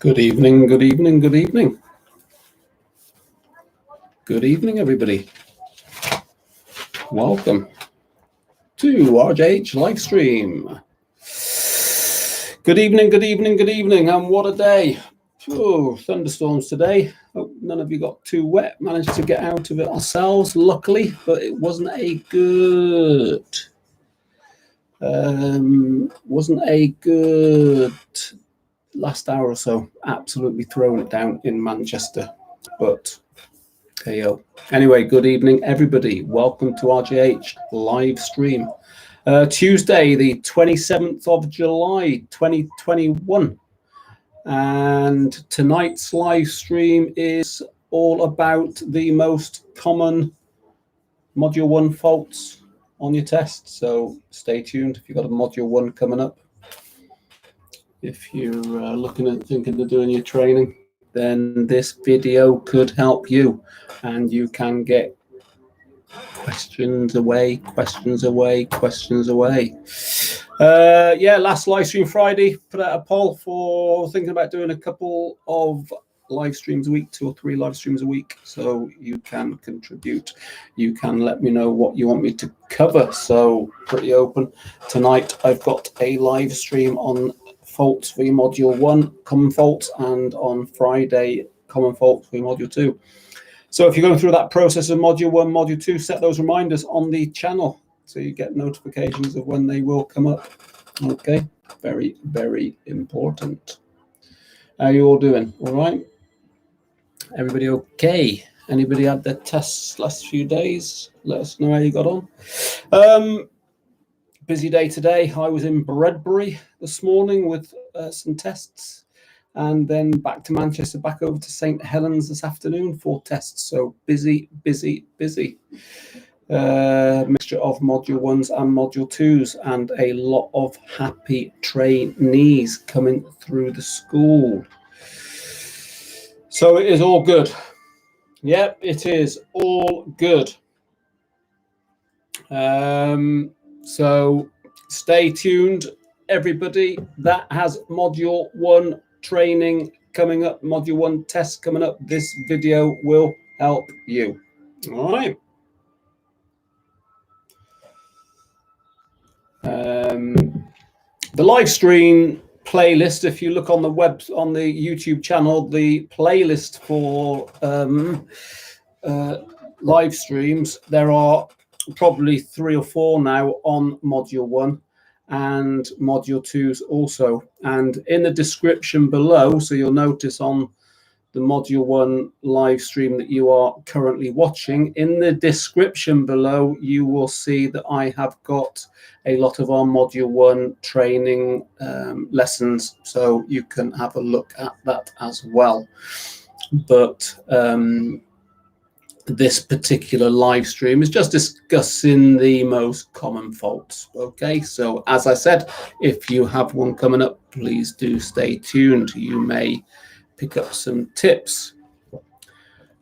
Good evening, good evening, good evening. Good evening, everybody. Welcome to RJH live stream. Good evening, good evening, good evening, and what a day. Oh, thunderstorms today. Hope none of you got too wet. Managed to get out of it ourselves, luckily, but it wasn't a good last hour or so. Absolutely throwing it down in Manchester, but there you go. Anyway, good evening, everybody. Welcome to RJH live stream. Tuesday, the 27th of July, 2021. And tonight's live stream is all about the most common Module 1 faults on your test. So stay tuned if you've got a Module 1 coming up. If you're thinking of doing your training, then this video could help you, and you can get questions away. Last live stream Friday, put out a poll for thinking about doing a couple of live streams a week, 2 or 3 live streams a week, so you can contribute. You can let me know what you want me to cover, so pretty open. Tonight I've got a live stream on faults for your Module 1, common faults, and on Friday, common faults for your Module 2. So if you're going through that process of Module 1, Module 2, set those reminders on the channel so you get notifications of when they will come up. Okay, very, very important. How are you all doing? All right? Everybody okay? Anybody had their tests last few days? Let us know how you got on. Busy day today. I was in Bredbury this morning with some tests, and then back to Manchester, back over to St Helens this afternoon for tests. So busy. Mixture of Module 1s and Module 2s, and a lot of happy trainees coming through the school. So it is all good. Yep, it is all good. So stay tuned, everybody. That has Module 1 training coming up, Module 1 tests coming up. This video will help you. All right. The live stream playlist, if you look on the YouTube channel, the playlist for live streams, there are probably 3 or 4 now on Module 1 and Module 2s also. And in the description below, so you'll notice on the Module 1 live stream that you are currently watching, in the description below, you will see that I have got a lot of our Module 1 training lessons, so you can have a look at that as well. But this particular live stream is just discussing the most common faults. Okay, so as I said, if you have one coming up, please do stay tuned. You may pick up some tips.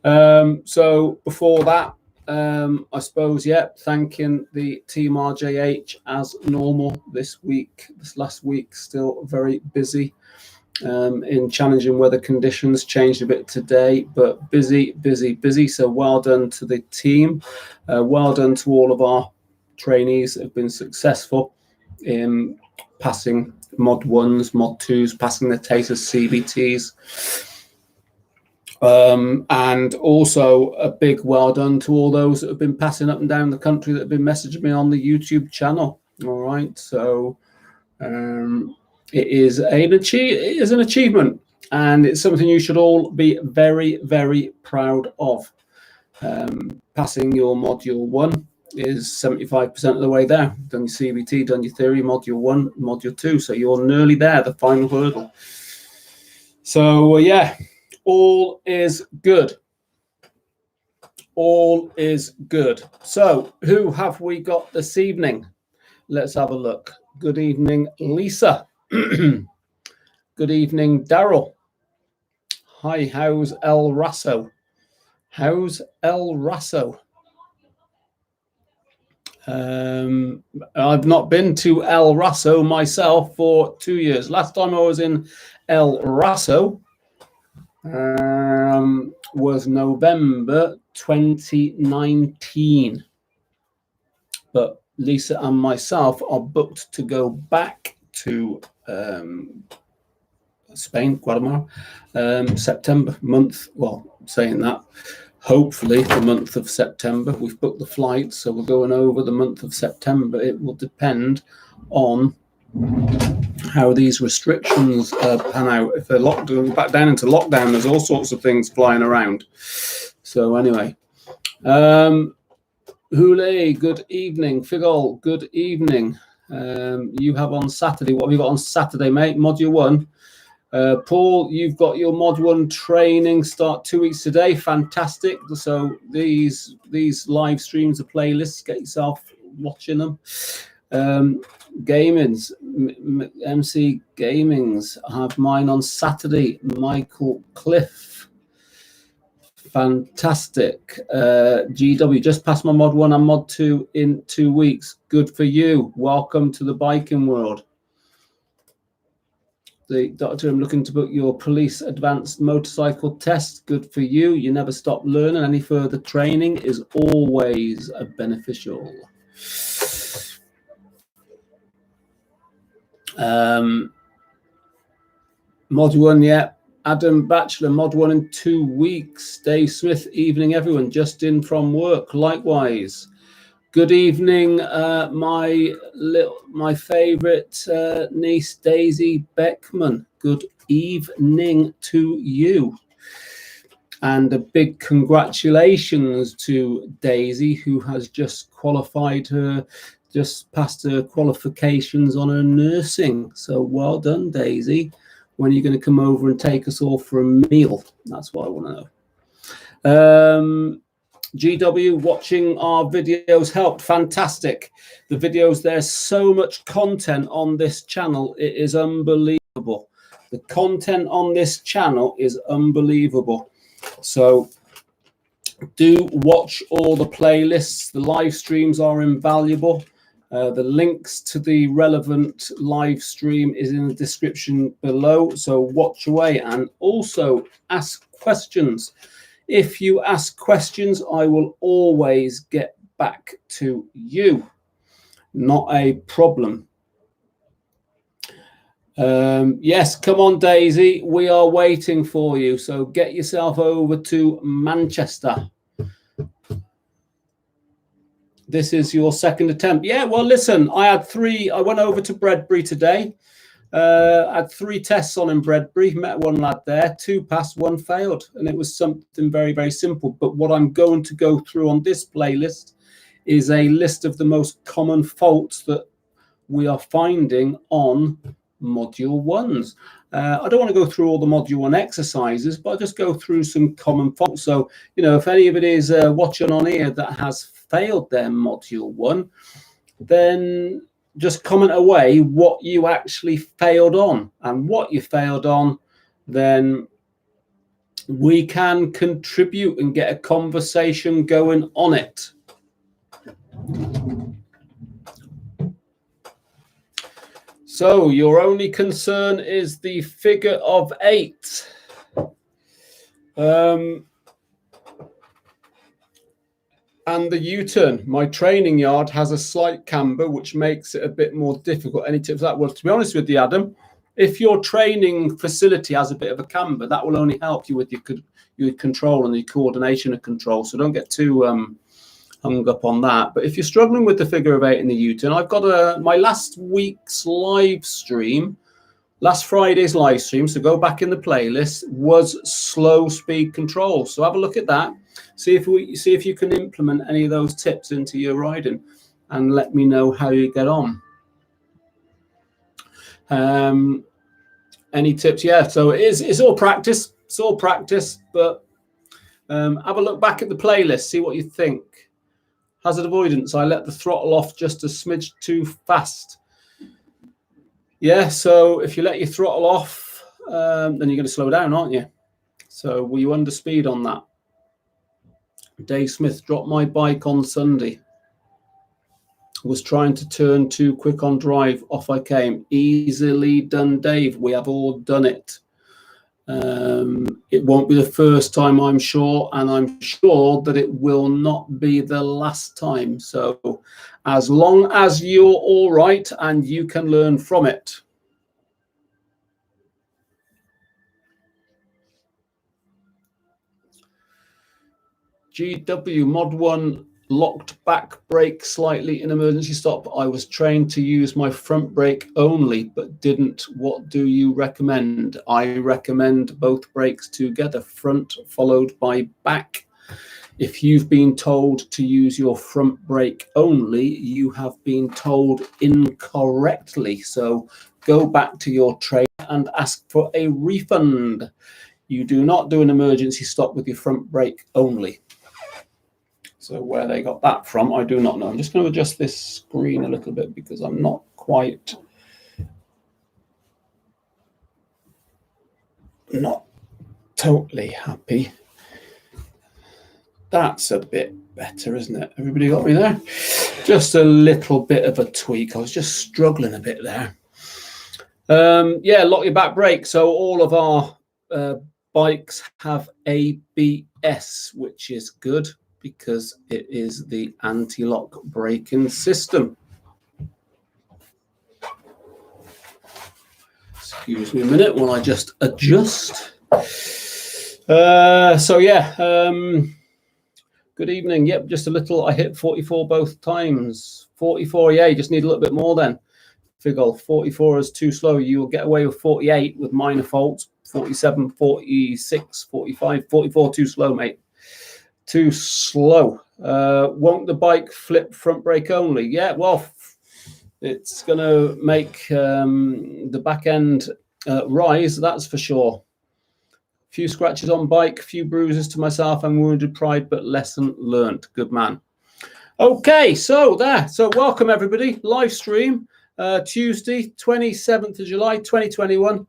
So before that, I suppose, thanking the team RJH as normal this last week, still very busy in challenging weather conditions. Changed a bit today, but busy. So well done to the team. Well done to all of our trainees that have been successful in passing Mod 1s, Mod 2s, passing the TASES CBTs. And also a big well done to all those that have been passing up and down the country that have been messaging me on the YouTube channel. All right, so it is an achievement, and it's something you should all be very, very proud of. Passing your Module 1 is 75% of the way there. Done your CBT, done your theory, Module 1, Module 2, so you're nearly there, the final hurdle. So all is good. All is good. So who have we got this evening? Let's have a look. Good evening, Lisa. Good evening, Daryl. Hi, how's El Raso? How's El Raso? I've not been to El Raso myself for 2 years. Last time I was in El Raso was November 2019. But Lisa and myself are booked to go back to Spain, Guatemala, September month. Well, saying that, hopefully the month of September. We've booked the flight, so we're going over the month of September. It will depend on how these restrictions pan out. If they're locked back down into lockdown, there's all sorts of things flying around. So anyway, Hule, good evening. Figol, good evening. You have on Saturday. What have you got on Saturday, mate? Module 1. Paul, you've got your Mod 1 training start 2 weeks today. Fantastic. So these live streams are playlists. Get yourself watching them. Gamings, MC Gamings, I have mine on Saturday. Michael Cliff, fantastic. GW, just passed my Mod 1 and Mod 2 in 2 weeks. Good for you. Welcome to the biking world. The doctor, I'm looking to book your police advanced motorcycle test. Good for you. You never stop learning. Any further training is always beneficial. Mod 1, yeah. Adam Batchelor, Mod 1 in 2 weeks. Dave Smith, evening everyone. Just in from work. Likewise. Good evening, my favourite niece, Daisy Beckman. Good evening to you. And a big congratulations to Daisy, who has just passed her qualifications on her nursing. So well done, Daisy. When are you going to come over and take us all for a meal? That's what I want to know. GW, watching our videos helped. Fantastic. The videos, there's so much content on this channel. It is unbelievable. The content on this channel is unbelievable. So do watch all the playlists. The live streams are invaluable. The links to the relevant live stream is in the description below. So watch away and also ask questions. If you ask questions, I will always get back to you. Not a problem. Yes, come on, Daisy. We are waiting for you. So get yourself over to Manchester. This is your second attempt. Yeah, well, listen, I went over to Bredbury today. I had 3 tests on in Bredbury, met one lad there, 2 passed, 1 failed, and it was something very, very simple. But what I'm going to go through on this playlist is a list of the most common faults that we are finding on Module 1s. I don't want to go through all the Module 1 exercises, but I'll just go through some common faults. So, you know, if anybody is watching on here that has failed their Module 1, then just comment away what you actually failed on, and what you failed on, then we can contribute and get a conversation going on it. So your only concern is the figure of 8. And the U-turn. My training yard has a slight camber, which makes it a bit more difficult. Any tips for that? Well, to be honest with you, Adam, if your training facility has a bit of a camber, that will only help you with your control and your coordination of control. So don't get too hung up on that. But if you're struggling with the figure of 8 in the U-turn, I've got my last week's live stream, last Friday's live stream, so go back in the playlist, was slow speed control. So have a look at that. See if you can implement any of those tips into your riding, and let me know how you get on. Any tips? Yeah, so it's all practice. It's all practice, but have a look back at the playlist, see what you think. Hazard avoidance, I let the throttle off just a smidge too fast. Yeah, so if you let your throttle off, then you're going to slow down, aren't you? So were you under speed on that? Dave Smith, dropped my bike on Sunday. Was trying to turn too quick on drive. Off I came. Easily done, Dave. We have all done it. It won't be the first time, I'm sure, and I'm sure that it will not be the last time. So as long as you're all right and you can learn from it. GW Mod 1 locked back brake slightly in emergency stop. I was trained to use my front brake only, but didn't. What do you recommend? I recommend both brakes together, front followed by back. If you've been told to use your front brake only, you have been told incorrectly. So go back to your trainer and ask for a refund. You do not do an emergency stop with your front brake only. So where they got that from, I do not know. I'm just going to adjust this screen a little bit because I'm not quite, not totally happy. That's a bit better, isn't it? Everybody got me there? Just a little bit of a tweak. I was just struggling a bit there. Yeah, lock your back brake. So all of our bikes have ABS, which is good, because it is the anti-lock braking system. Excuse me a minute while I just adjust. So yeah, good evening. Yep, just a little. I hit 44 both times. 44, yeah, you just need a little bit more then. Figure 44 is too slow. You will get away with 48 with minor faults. 47, 46, 45, 44 too slow, mate. Too slow. Won't the bike flip front brake only? Yeah, well, it's going to make the back end rise, that's for sure. Few scratches on bike, few bruises to myself and wounded pride, but lesson learnt. Good man. Okay, so there. So welcome everybody. Live stream Tuesday, 27th of July, 2021.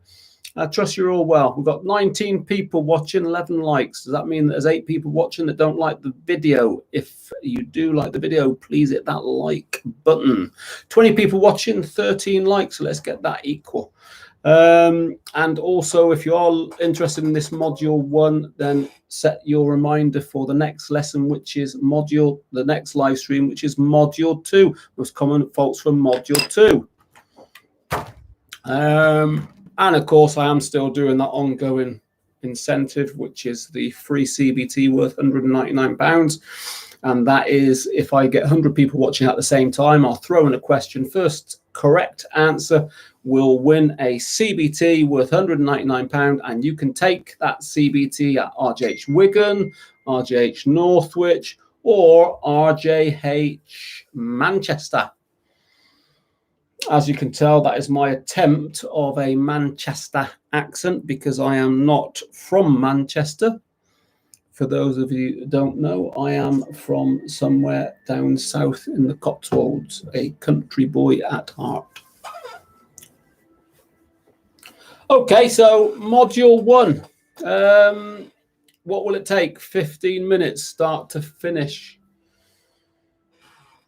I trust you're all well. We've got 19 people watching, 11 likes. Does that mean that there's 8 people watching that don't like the video? If you do like the video, please hit that like button. 20 people watching, 13 likes. So let's get that equal. And also, if you are interested in this module 1, then set your reminder for the next lesson, which is the next live stream, which is module 2. Most common faults from module 2. And of course, I am still doing that ongoing incentive, which is the free CBT worth £199. And that is, if I get 100 people watching at the same time, I'll throw in a question. First correct answer will win a CBT worth £199. And you can take that CBT at RJH Wigan, RJH Northwich, or RJH Manchester. As you can tell, that is my attempt of a Manchester accent because I am not from Manchester. For those of you who don't know, I am from somewhere down south in the Cotswolds, a country boy at heart. Okay, so module 1. What will it take? 15 minutes, start to finish.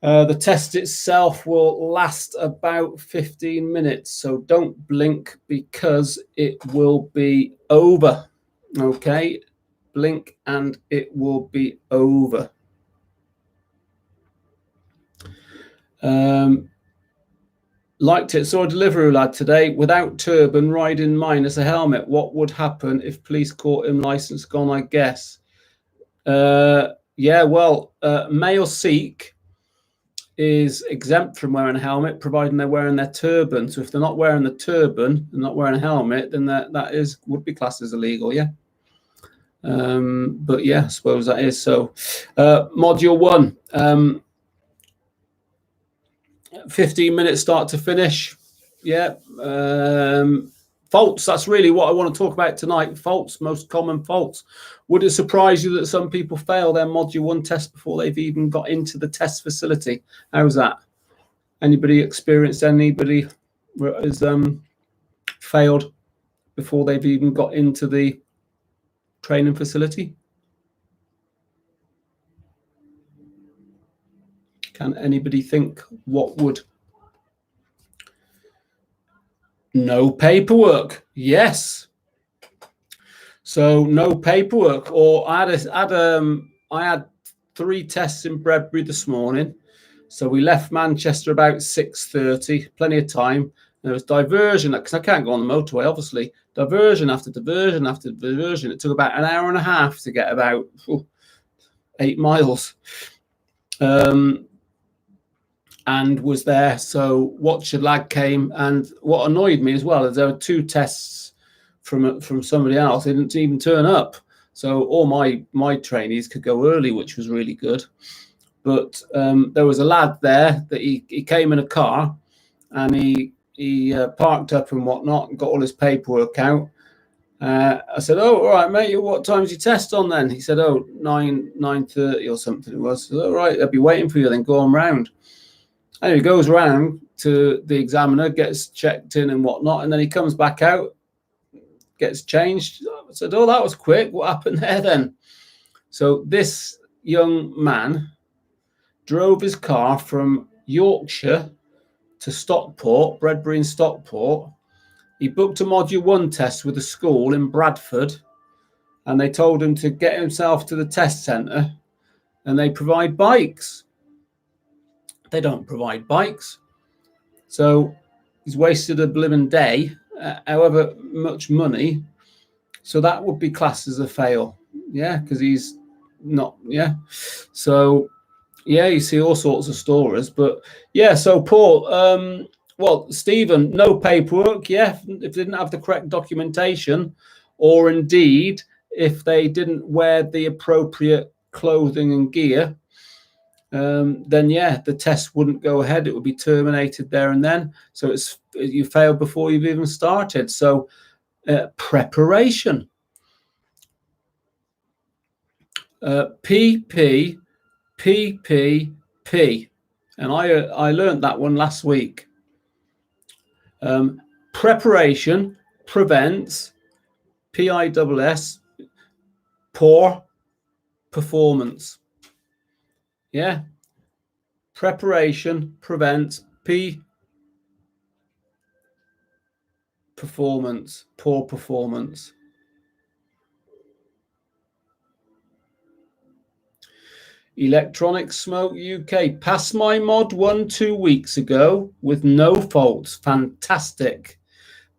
The test itself will last about 15 minutes, so don't blink because it will be over. Okay, blink and it will be over. Liked it. Saw a delivery lad today without turban riding minus a helmet. What would happen if police caught him? License gone, I guess. Yeah, well, male Sikh is exempt from wearing a helmet, providing they're wearing their turban. So if they're not wearing the turban and not wearing a helmet, then that would be classed as illegal, yeah. But yeah, I suppose that is so. Module 1, 15 minutes start to finish. Yeah. Faults, that's really what I want to talk about tonight. Faults, most common faults. Would it surprise you that some people fail their module 1 test before they've even got into the test facility? How's that? Anybody experienced anybody has failed before they've even got into the training facility? Can anybody think what would? No paperwork. Yes. So no paperwork. Or I had 3 tests in Bredbury this morning. So we left Manchester about 6:30, plenty of time. There was diversion because I can't go on the motorway, obviously. Diversion after diversion after diversion. It took about an hour and a half to get about 8 miles. And was there. So Watch Your Lag came, and what annoyed me as well is there were 2 tests from somebody else. They didn't even turn up. So all my trainees could go early, which was really good. But there was a lad there that he came in a car, and he parked up and whatnot and got all his paperwork out. I said, "Oh, all right, mate. What time's your test on then?" He said, "Oh, 9:30 or something it was." I said, "All right, they'll be waiting for you. Then go on round." And he goes round to the examiner, gets checked in and whatnot, and then he comes back out, gets changed. I said, "Oh, that was quick. What happened there then?" So this young man drove his car from Yorkshire to Stockport, Bredbury and Stockport. He booked a Module 1 test with a school in Bradford, and they told him to get himself to the test centre, and they provide bikes. They don't provide bikes. So he's wasted a blooming day, however much money. So that would be classed as a fail. Yeah, because he's not, yeah. So, yeah, you see all sorts of stories. But, yeah, so Paul, well, Stephen, no paperwork, yeah, if they didn't have the correct documentation, or indeed if they didn't wear the appropriate clothing and gear, then yeah, the test wouldn't go ahead. It would be terminated there and then. So you failed before you've even started. So preparation. PP, PPP. And I learned that one last week. Preparation prevents PISS, poor performance. Yeah. Preparation prevents poor performance. Electronic Smoke UK. Passed my mod 1 2 weeks ago with no faults. Fantastic.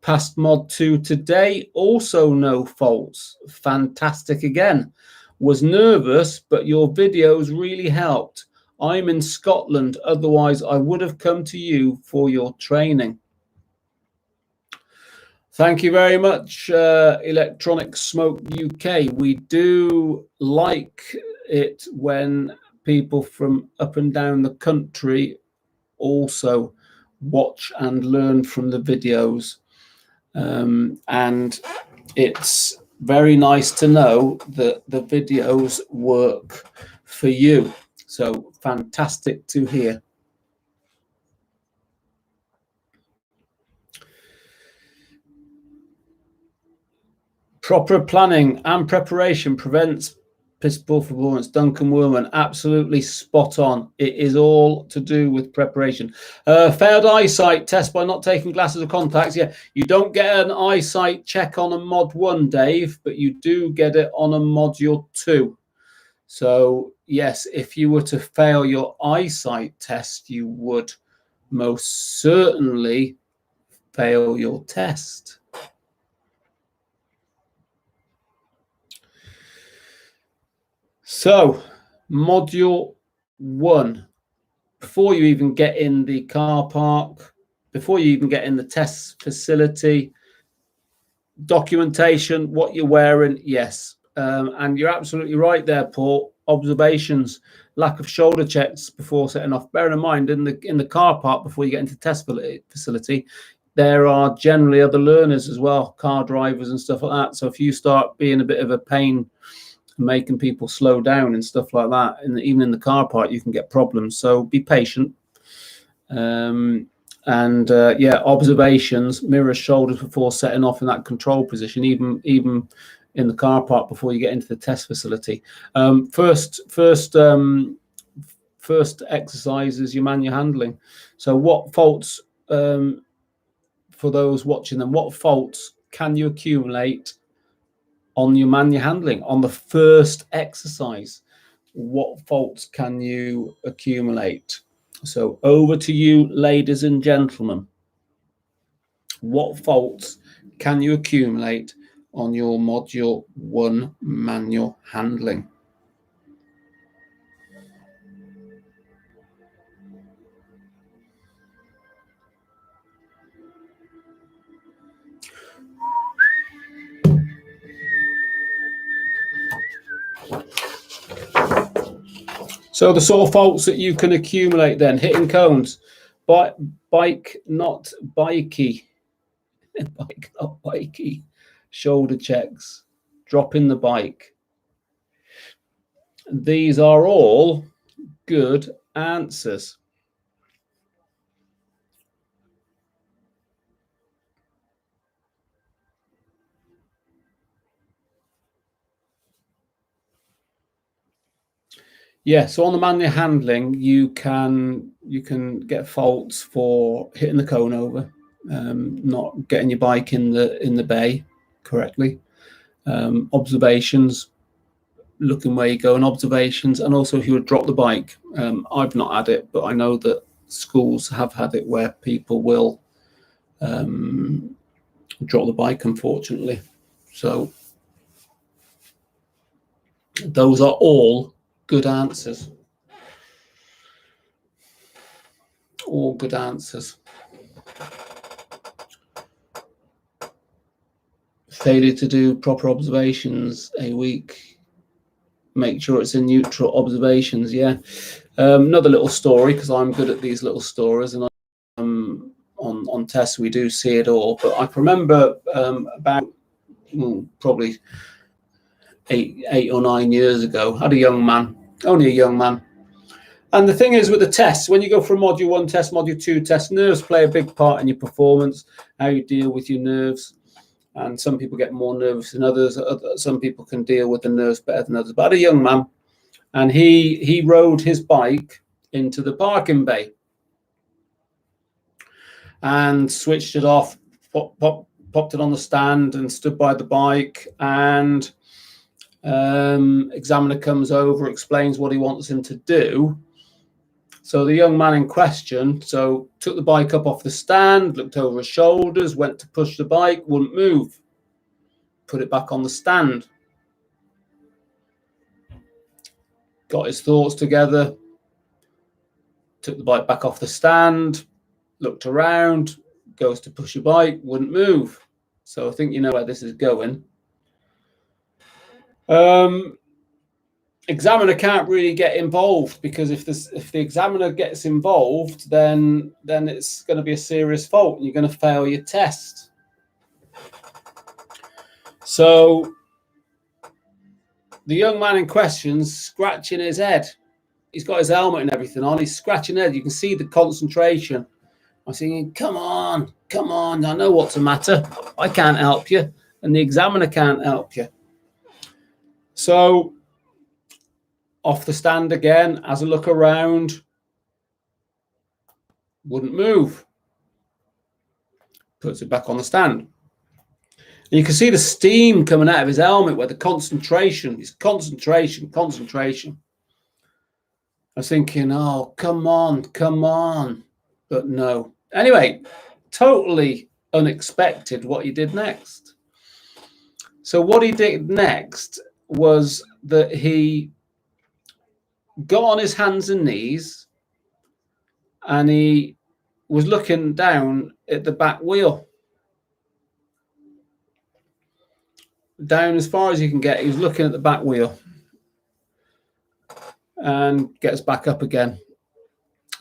Passed mod 2 today. Also no faults. Fantastic again. Was nervous, but your videos really helped. I'm in Scotland. Otherwise, I would have come to you for your training. Thank you very much, Electronic Smoke UK. We do like it when people from up and down the country also watch and learn from the videos. And it's very nice to know that the videos work for you. So fantastic to hear. Proper planning and preparation prevents poor performance. Duncan Werman, absolutely spot on. It is all to do with preparation. Failed eyesight test by not taking glasses or contacts. Yeah, you don't get an eyesight check on a mod 1, Dave, but you do get it on a module 2. So yes, if you were to fail your eyesight test, you would most certainly fail your test. So, module 1, before you even get in the car park, before you even get in the test facility, documentation, what you're wearing, yes. And you're absolutely right there, Paul. Observations, lack of shoulder checks before setting off. Bear in mind, in the car park, before you get into the test facility, there are generally other learners as well, car drivers and stuff like that. So if you start being a bit of a pain, making people slow down and stuff like that, and even in the car park you can get problems, so be patient. Yeah, observations, mirror shoulders before setting off in that control position, even in the car park before you get into the test facility. First exercise is your manual handling. So what faults, for those watching them, what faults can you accumulate on your manual handling, on the first exercise. What faults can you accumulate? So over to you, ladies and gentlemen. What faults can you accumulate on your module 1 manual handling? So the sort of faults that you can accumulate then: hitting cones, bike not bikey, bike not bikey, shoulder checks, dropping the bike. These are all good answers. Yeah, so on the manual handling, you can get faults for hitting the cone over, not getting your bike in the bay correctly, observations, looking where you're going, observations, and also if you would drop the bike. I've not had it, but I know that schools have had it where people will drop the bike, unfortunately. So those are all good answers. All good answers. Failure to do proper observations a week. Make sure it's in neutral observations. Yeah. Another little story, because I'm good at these little stories, and on tests we do see it all. But I can remember about probably eight or 9 years ago, I had a young man, only a young man. And the thing is with the tests, when you go for a module 1 test, module 2 test, nerves play a big part in your performance, how you deal with your nerves. And some people get more nervous than others. Some people can deal with the nerves better than others. But I had a young man, and he rode his bike into the parking bay and switched it off, popped it on the stand and stood by the bike. And examiner comes over, explains what he wants him to do. So the young man in question, took the bike up off the stand, looked over his shoulders, went to push the bike, wouldn't move. Put it back on the stand. Got his thoughts together, took the bike back off the stand, looked around, goes to push a bike, wouldn't move. So I think you know where this is going. Examiner can't really get involved, because if the examiner gets involved, then it's going to be a serious fault and you're going to fail your test. So the young man in question's scratching his head. He's got his helmet and everything on. He's scratching his head. You can see the concentration. I'm thinking, come on, I know what's the matter. I can't help you, and the examiner can't help you. So off the stand again, has a look around, wouldn't move. Puts it back on the stand. And you can see the steam coming out of his helmet, where the concentration is concentration. I was thinking, oh, come on. But no. Anyway, totally unexpected what he did next. So what he did next was that he got on his hands and knees, and he was looking down at the back wheel. Down as far as you can get, he was looking at the back wheel, and gets back up again.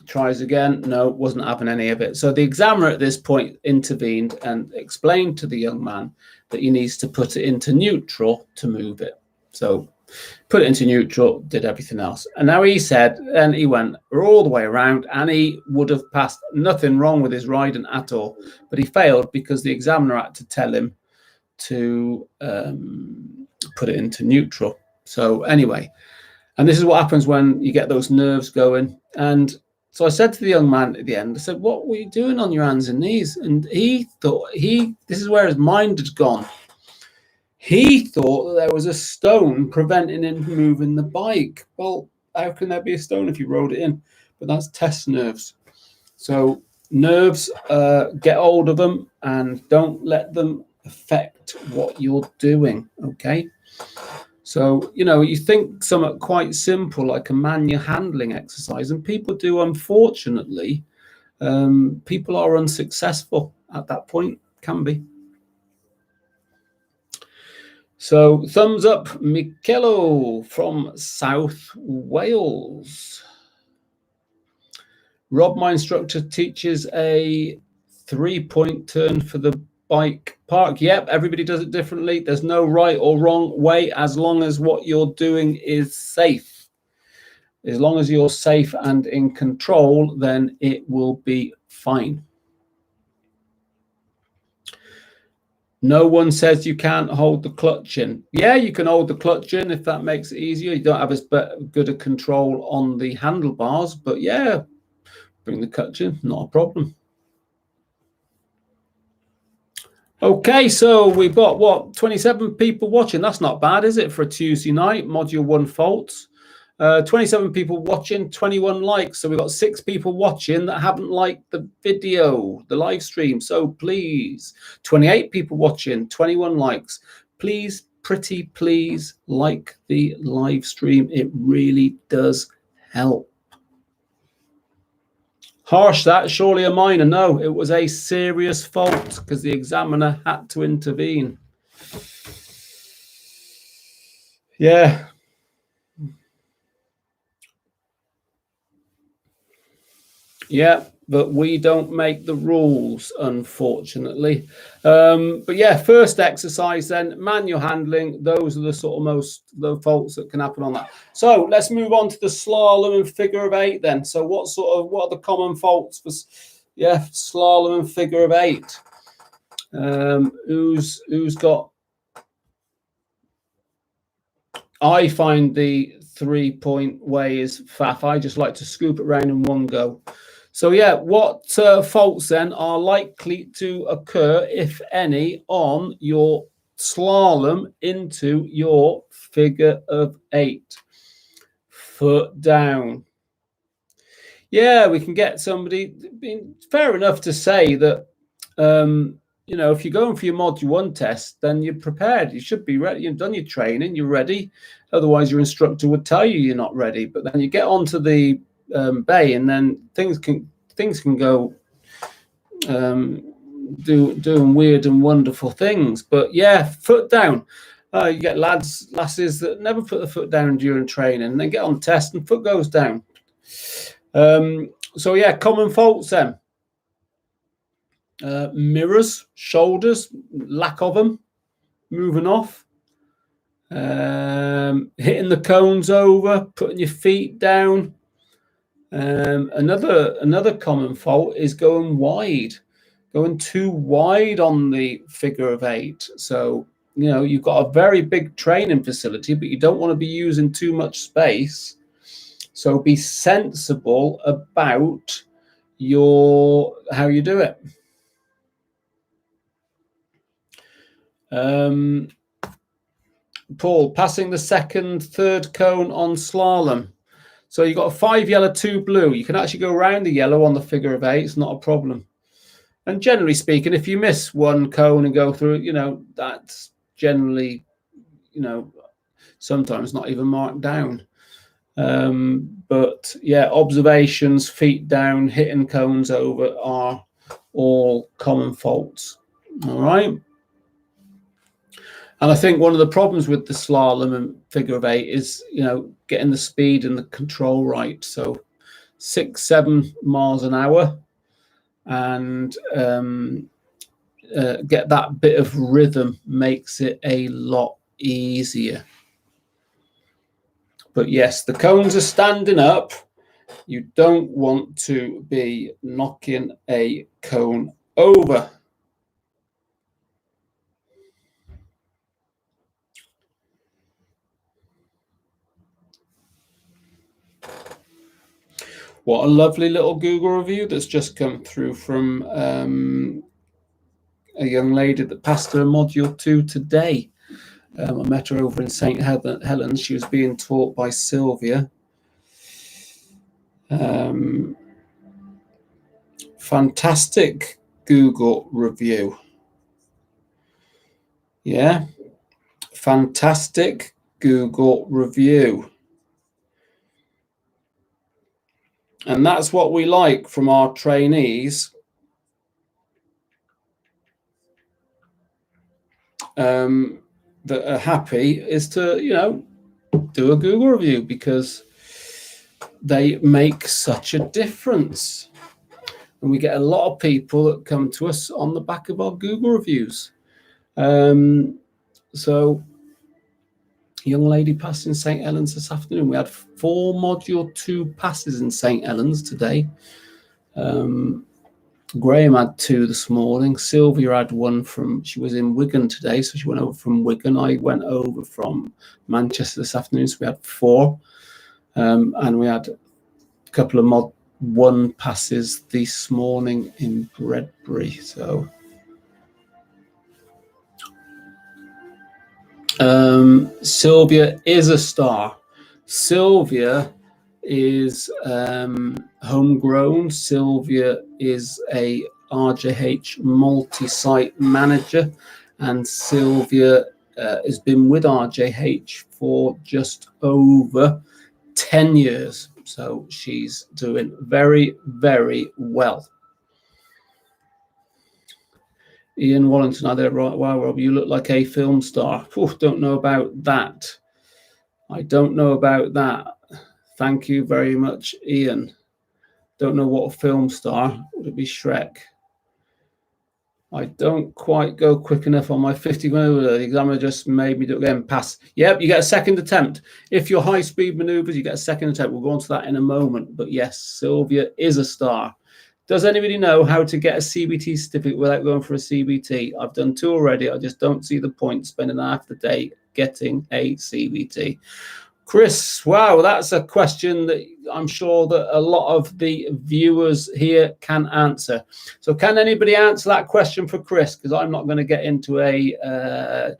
Tries again. No, wasn't having any of it. So the examiner at this point intervened and explained to the young man that he needs to put it into neutral to move it. So put it into neutral, did everything else. And now he said, and he went all the way around, and he would have passed, nothing wrong with his riding at all, but he failed because the examiner had to tell him to put it into neutral. So anyway, and this is what happens when you get those nerves going. And so I said to the young man at the end, I said, what were you doing on your hands and knees? And he thought, this is where his mind had gone. He thought that there was a stone preventing him from moving the bike. Well, how can there be a stone if you rode it in? But that's test nerves. So nerves, get hold of them and don't let them affect what you're doing, okay? So, you think something quite simple like a manual handling exercise, and people do, unfortunately, people are unsuccessful at that point, can be. So, thumbs up, Mikello from South Wales. Rob, my instructor, teaches a 3-point turn for the bike park. Yep, everybody does it differently. There's no right or wrong way, as long as what you're doing is safe. As long as you're safe and in control, then it will be fine. No one says you can't hold the clutch in. Yeah, you can hold the clutch in if that makes it easier. You don't have as good a control on the handlebars, but yeah, bring the clutch in, not a problem. Okay, so we've got, 27 people watching. That's not bad, is it, for a Tuesday night? Module 1 faults. 27 people watching, 21 likes. So we've got 6 people watching that haven't liked the video, the live stream. So please, 28 people watching, 21 likes. Please, pretty please, like the live stream. It really does help. Harsh, that, surely a minor. No, it was a serious fault because the examiner had to intervene. Yeah. Yeah, but we don't make the rules, unfortunately. But yeah, first exercise then, manual handling. Those are the sort of the faults that can happen on that. So let's move on to the slalom and figure of 8 then. So what are the common faults for slalom and figure of 8? Who's got? I find the 3-point way is faff. I just like to scoop it around in one go. So yeah, what faults then are likely to occur, if any, on your slalom into your figure of 8? Foot down. Yeah, we can get somebody. Fair enough to say that, if you're going for your Module 1 test, then you're prepared. You should be ready. You've done your training. You're ready. Otherwise, your instructor would tell you you're not ready. But then you get onto the bay, and then things can go doing weird and wonderful things. But yeah, foot down. You get lasses that never put the foot down during training, and then get on test and foot goes down. So yeah, common faults then. Mirrors, shoulders, lack of them, moving off, hitting the cones over, putting your feet down. Another common fault is going too wide on the figure of 8. So you've got a very big training facility, but you don't want to be using too much space. So be sensible about how you do it. Paul, passing the third cone on slalom. So you've got a 5 yellow, 2 blue. You can actually go around the yellow on the figure of 8. It's not a problem. And generally speaking, if you miss one cone and go through it, that's generally, sometimes not even marked down. But yeah, observations, feet down, hitting cones over are all common faults. All right. And I think one of the problems with the slalom and figure of 8 is, getting the speed and the control right. So 6-7 miles an hour, and get that bit of rhythm makes it a lot easier. But yes, the cones are standing up. You don't want to be knocking a cone over. What a lovely little Google review that's just come through from a young lady that passed her Module 2 today. I met her over in St. Helens. She was being taught by Sylvia. Fantastic Google review. Yeah, fantastic Google review. And that's what we like from our trainees. That are happy is to, do a Google review, because they make such a difference. And we get a lot of people that come to us on the back of our Google reviews. So, young lady passed in St. Helens this afternoon. We had 4 Module 2 passes in St. Helens today. Graham had 2 this morning. Sylvia had 1 she was in Wigan today, so she went over from Wigan. I went over from Manchester this afternoon, so we had 4. And we had a couple of Mod 1 passes this morning in Bredbury. So Sylvia is a star. Sylvia is homegrown. Sylvia is a RJH multi-site manager, and Sylvia has been with RJH for just over 10 years. So she's doing very, very well. Ian Wallington, are there? Right? Wow, Rob, you look like a film star. Don't know about that. I don't know about that. Thank you very much, Ian. Don't know what a film star. Would it be Shrek? I don't quite go quick enough on my 50 maneuver. The examiner just made me do it again. Pass. Yep, you get a second attempt. If you're high-speed maneuvers, you get a second attempt. We'll go on to that in a moment. But yes, Sylvia is a star. Does anybody know how to get a CBT certificate without going for a CBT? I've done 2 already. I just don't see the point spending half the day getting a CBT. Chris, wow, that's a question that I'm sure that a lot of the viewers here can answer. So can anybody answer that question for Chris? Because I'm not going to get into a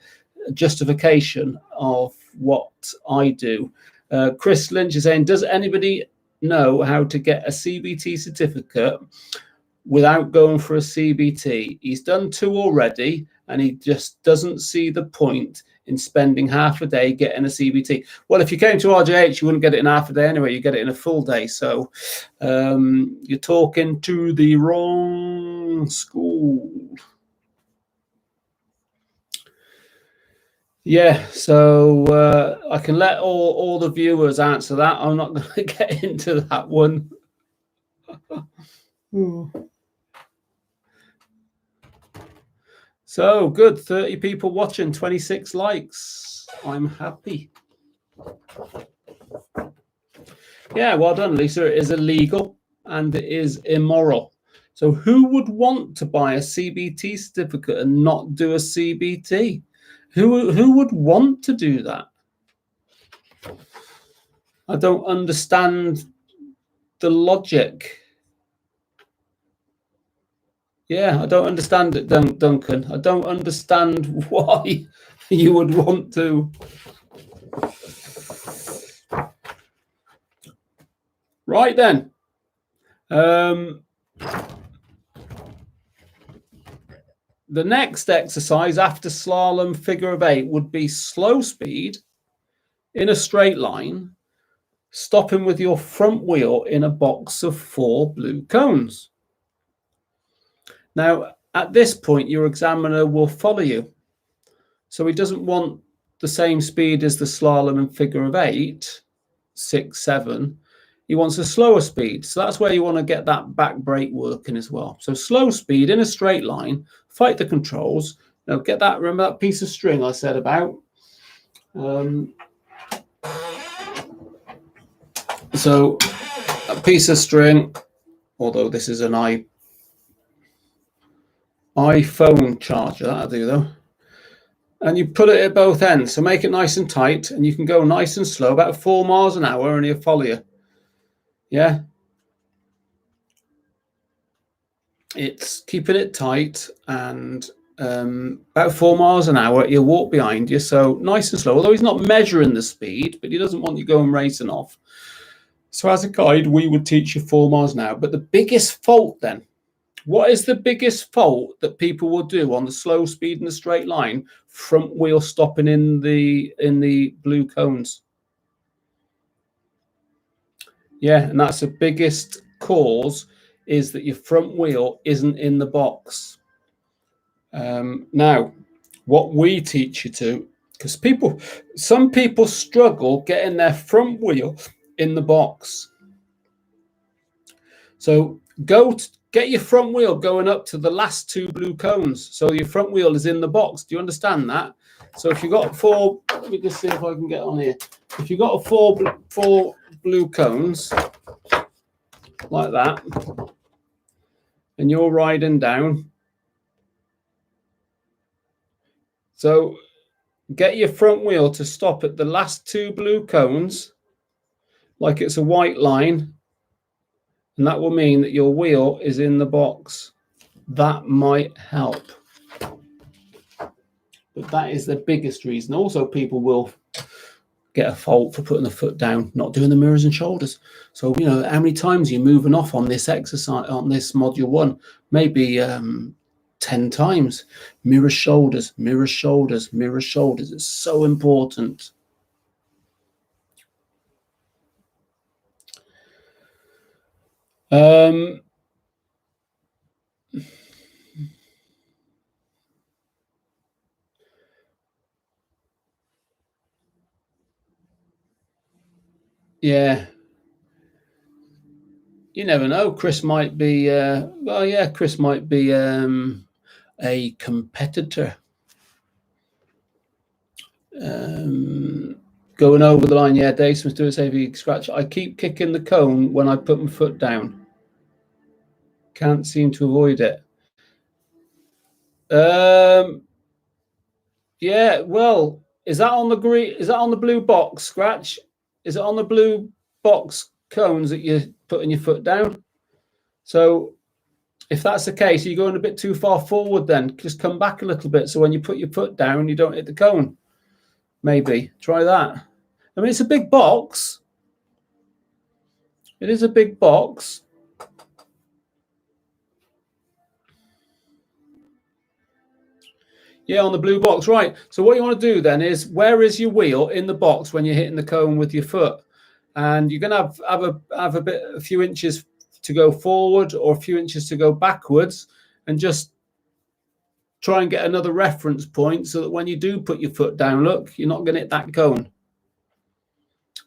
justification of what I do. Chris Lynch is saying, does anybody know how to get a CBT certificate without going for a CBT? He's done 2 already, and he just doesn't see the point in spending half a day getting a CBT. Well, if you came to RJH, you wouldn't get it in half a day anyway. You get it in a full day. So you're talking to the wrong school. Yeah, so I can let all the viewers answer that. I'm not going to get into that one. So good, 30 people watching, 26 likes. I'm happy. Yeah, well done, Lisa. It is illegal and it is immoral. So who would want to buy a CBT certificate and not do a CBT? Who would want to do that? I don't understand the logic. Yeah, I don't understand it, Duncan. I don't understand why you would want to. Right then. The next exercise after slalom figure of 8 would be slow speed in a straight line, stopping with your front wheel in a box of 4 blue cones. Now, at this point, your examiner will follow you. So he doesn't want the same speed as the slalom and figure of 8, 6, 7. He wants a slower speed. So that's where you want to get that back brake working as well. So slow speed in a straight line, fight the controls. Now get that, remember that piece of string I said about? So a piece of string, although this is an iPhone charger, that'll do though. And you put it at both ends, so make it nice and tight, and you can go nice and slow, about 4 miles an hour, and he'll follow you. Yeah. It's keeping it tight and about 4 miles an hour. He'll walk behind you, so nice and slow, although he's not measuring the speed, but he doesn't want you going racing off. So as a guide, we would teach you 4 miles an hour. But the biggest fault then, what is the biggest fault that people will do on the slow speed in the straight line? Front wheel stopping in the blue cones. Yeah, and that's the biggest cause, is that your front wheel isn't in the box. Now, what we teach you to, because some people struggle getting their front wheel in the box. So get your front wheel going up to the last 2 blue cones. So your front wheel is in the box. Do you understand that? So if you've got 4, let me just see if I can get on here. If you've got 4 blue cones like that, and you're riding down, so get your front wheel to stop at the last 2 blue cones, like it's a white line, and that will mean that your wheel is in the box. That might help. But that is the biggest reason. Also, people will get a fault for putting the foot down, not doing the mirrors and shoulders. So, you know, how many times are you moving off on this exercise, on this module 1? Maybe 10 times. Mirror shoulders, mirror shoulders, mirror shoulders. It's so important. Yeah. You never know. Chris might be, Chris might be a competitor. Going over the line. Yeah, Dave Smith, do a safety scratch. I keep kicking the cone when I put my foot down. Can't seem to avoid it. Yeah, well, is that on the green? Is that on the blue box, Scratch? Is it on the blue box cones that you're putting your foot down? So if that's the case, you're going a bit too far forward then. Just come back a little bit, so when you put your foot down, you don't hit the cone. Maybe. Try that. I mean, it's a big box. It is a big box. Yeah, on the blue box, right. So what you want to do then is, where is your wheel in the box when you're hitting the cone with your foot? And you're going to have a few inches to go forward or a few inches to go backwards, and just try and get another reference point so that when you do put your foot down, look, you're not going to hit that cone.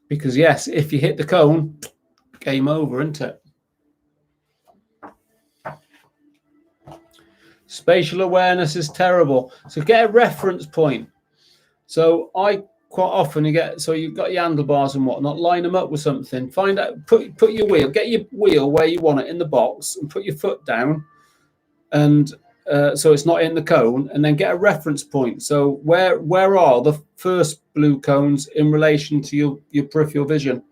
Because yes, if you hit the cone, game over, isn't it? Spatial awareness is terrible. So get a reference point. So I quite often so you've got your handlebars and whatnot, line them up with something. Find out, put your wheel, get your wheel where you want it in the box, and put your foot down, and so it's not in the cone, and then get a reference point. So where are the first blue cones in relation to your peripheral vision?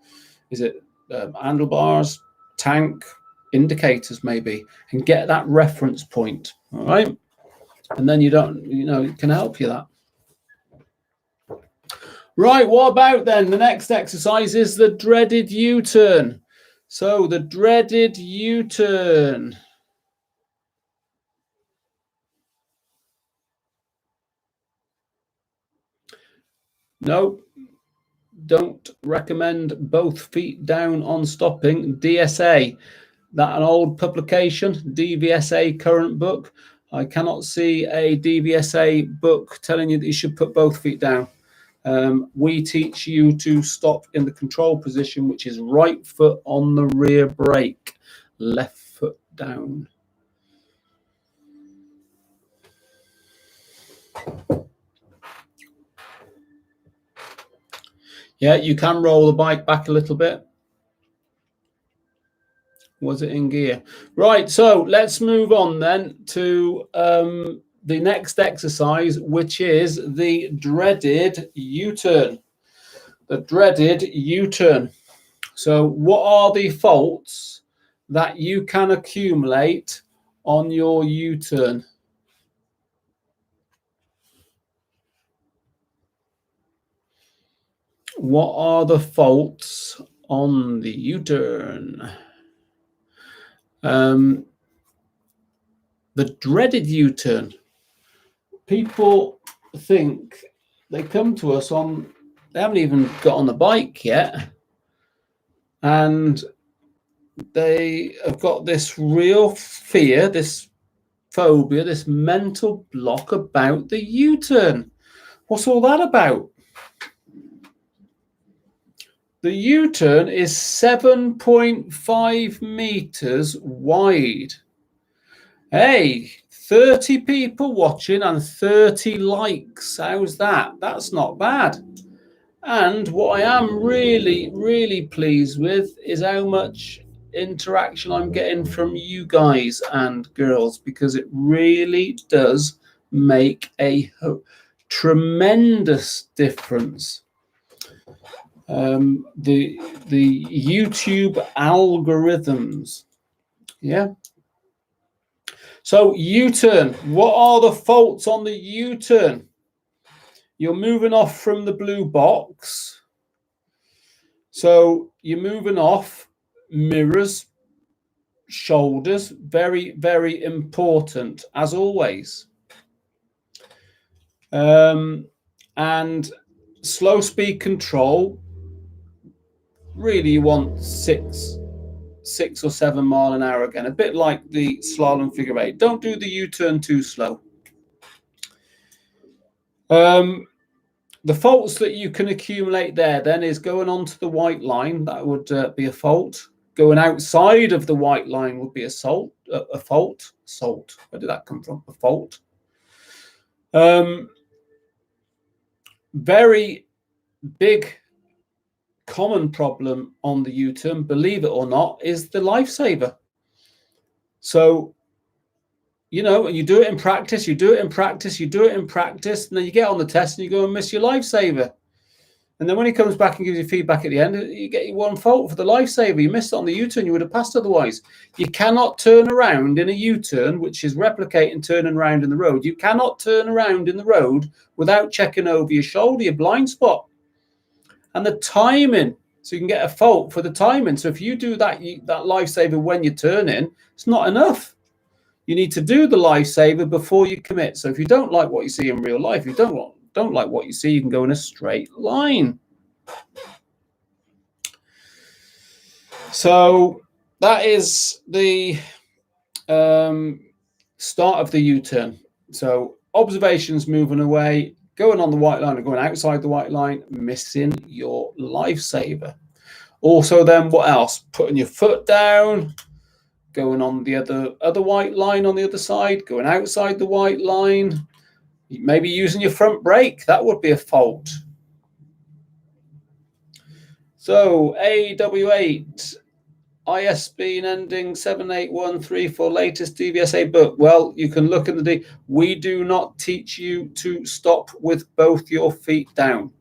Is it handlebars, tank, indicators maybe? And get that reference point, all right? And then it can help you that. Right, what about then? The next exercise is the dreaded U-turn. So the dreaded U-turn. No, don't recommend both feet down on stopping. DSA, that an old publication, DVSA current book. I cannot see a DVSA book telling you that you should put both feet down. We teach you to stop in the control position, which is right foot on the rear brake, left foot down. Yeah, you can roll the bike back a little bit. Was it in gear? Right, so let's move on then to the next exercise, which is the dreaded U-turn. The dreaded U-turn. So what are the faults that you can accumulate on your U-turn? What are the faults on the U-turn? The dreaded U-turn. People think they come to us they haven't even got on the bike yet, and they have got this real fear, this phobia, this mental block about the U-turn. What's all that about? The U-turn is 7.5 meters wide. Hey, 30 people watching and 30 likes. How's that? That's not bad. And what I am really, really pleased with is how much interaction I'm getting from you guys and girls, because it really does make a tremendous difference. The YouTube algorithms. Yeah. So U-turn, what are the faults on the U-turn? You're moving off from the blue box. So you're moving off, mirrors, shoulders, very, very important as always. And slow speed control, really you want 6 or 7 mile an hour again, a bit like the slalom figure 8. Don't do the U-turn too slow. The faults that you can accumulate there then is going onto the white line. That would be a fault. Going outside of the white line would be a fault. Where did that come from? A fault. Very big common problem on the U-turn, believe it or not, is the lifesaver. So, you know, you do it in practice, you do it in practice, you do it in practice, and then you get on the test and you go and miss your lifesaver. And then when he comes back and gives you feedback at the end, you get your one fault for the lifesaver. You missed it on the U-turn, you would have passed otherwise. You cannot turn around in a U-turn, which is replicating turning around in the road. You cannot turn around in the road without checking over your shoulder, your blind spot. And the timing, so you can get a fault for the timing. So if you do that lifesaver when you're turning, it's not enough. You need to do the lifesaver before you commit. So if you don't like what you see in real life, you don't like what you see, you can go in a straight line. So that is the start of the U-turn. So observations moving away, going on the white line or going outside the white line, missing your lifesaver. Also then what else? Putting your foot down, going on the other white line on the other side, going outside the white line, maybe using your front brake. That would be a fault. So AW8, ISBN ending 78134, latest DVSA book. Well, you can look in we do not teach you to stop with both your feet down.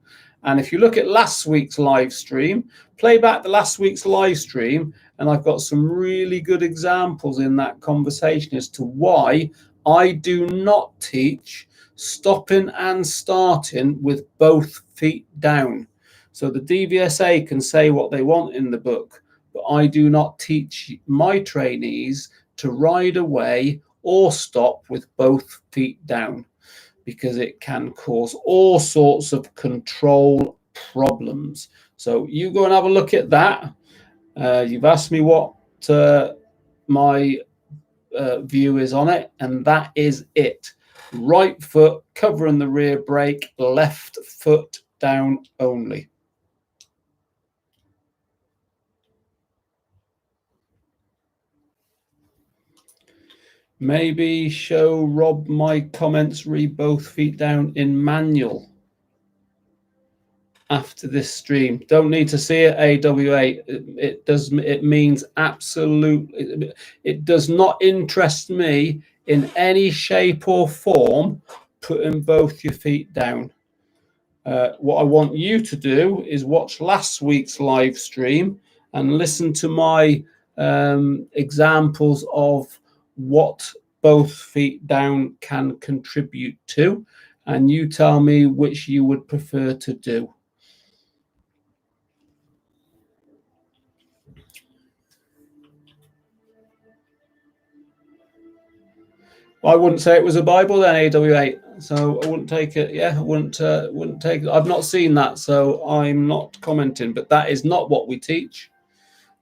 And if you look at last week's live stream, play back the last week's live stream, and I've got some really good examples in that conversation as to why I do not teach stopping and starting with both feet down. So the DVSA can say what they want in the book, but I do not teach my trainees to ride away or stop with both feet down, because it can cause all sorts of control problems. So you go and have a look at that. You've asked me what my view is on it, and that is it. Right foot covering the rear brake, left foot down only. Maybe show Rob my comments, read both feet down in manual after this stream. Don't need to see it, AWA. It means absolutely. It does not interest me in any shape or form putting both your feet down. What I want you to do is watch last week's live stream and listen to my examples of what both feet down can contribute to, and you tell me which you would prefer to do. I wouldn't say it was a Bible then, AW8. So I wouldn't take it. Yeah, I wouldn't take it. I've not seen that, so I'm not commenting. But that is not what we teach.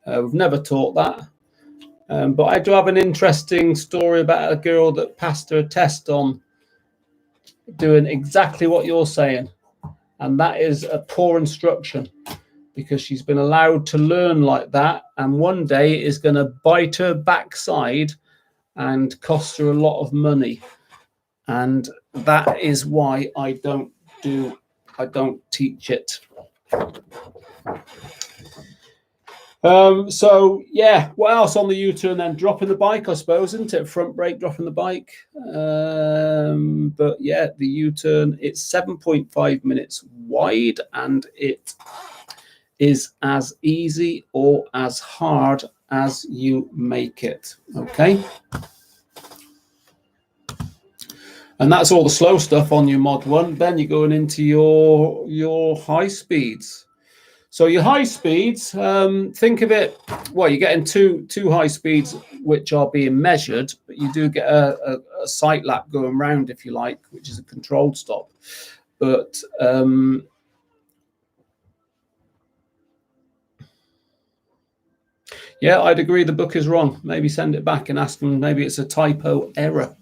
We've never taught that. But I do have an interesting story about a girl that passed her test on doing exactly what you're saying, and that is a poor instruction, because she's been allowed to learn like that, and one day it is going to bite her backside and cost her a lot of money. And that is why I don't teach it. So yeah, what else on the U-turn then? Dropping the bike, I suppose, isn't it? Front brake, dropping the bike. But yeah, the U-turn, it's 7.5 minutes wide, and it is as easy or as hard as you make it. Okay. And that's all the slow stuff on your mod 1. Then you're going into your high speeds. So your high speeds, think of it, well, you're getting two high speeds which are being measured, but you do get a sight lap going round, if you like, which is a controlled stop. But yeah, I'd agree the book is wrong. Maybe send it back and ask them, maybe it's a typo error.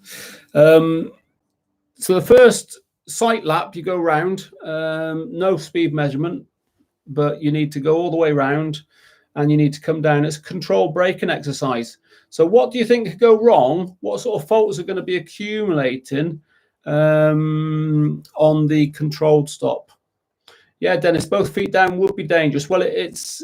So the first sight lap, you go round, no speed measurement, but you need to go all the way around, and you need to come down. It's a controlled braking exercise. So what do you think could go wrong? What sort of faults are going to be accumulating on the controlled stop? Yeah, Dennis, both feet down would be dangerous. Well, it's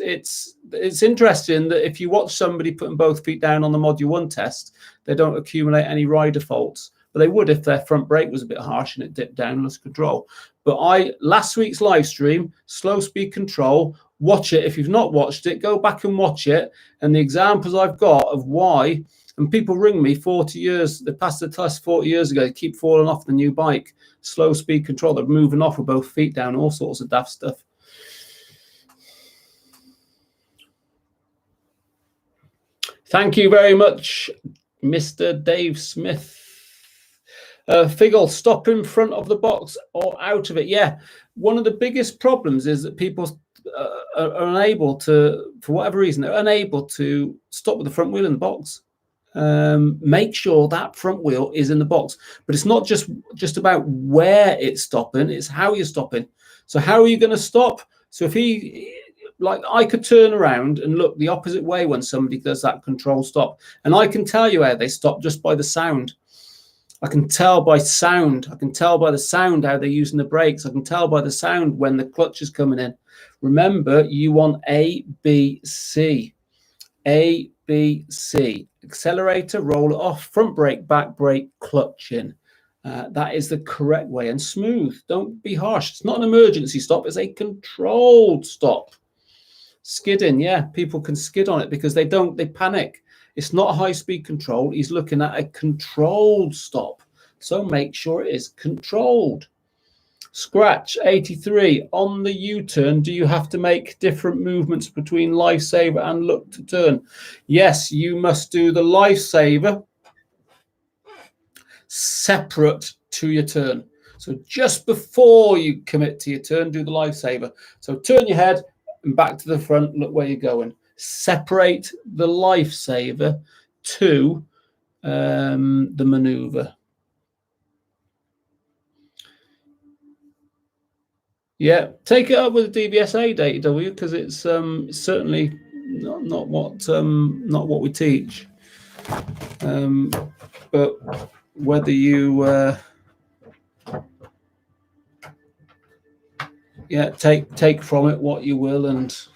interesting that if you watch somebody putting both feet down on the Module 1 test, they don't accumulate any rider faults. But they would if their front brake was a bit harsh and it dipped down and lost control. But last week's live stream, slow speed control, watch it. If you've not watched it, go back and watch it. And the examples I've got of why, and people ring me 40 years, they passed the test 40 years ago, they keep falling off the new bike. Slow speed control, they're moving off with both feet down, all sorts of daft stuff. Thank you very much, Mr. Dave Smith. Figgle, stop in front of the box or out of it. Yeah, one of the biggest problems is that people are unable to, for whatever reason, they're unable to stop with the front wheel in the box. Make sure that front wheel is in the box. But it's not just about where it's stopping, it's how you're stopping. So how are you going to stop? So if I could turn around and look the opposite way when somebody does that control stop, and I can tell you how they stop just by the sound. I can tell by sound. I can tell by the sound how they're using the brakes. I can tell by the sound when the clutch is coming in. Remember, you want A, B, C. A, B, C. Accelerator, roll it off, front brake, back brake, clutch in. That is the correct way. And smooth. Don't be harsh. It's not an emergency stop. It's a controlled stop. Skidding, yeah. People can skid on it because they panic. It's not a high-speed control. He's looking at a controlled stop. So make sure it is controlled. Scratch 83. On the U-turn, do you have to make different movements between lifesaver and look to turn? Yes, you must do the lifesaver separate to your turn. So just before you commit to your turn, do the lifesaver. So turn your head and back to the front. Look where you're going. Separate the lifesaver to the maneuver. Yeah, take it up with the DVSA data, W, because it's certainly not what we teach. But whether you take from it what you will, and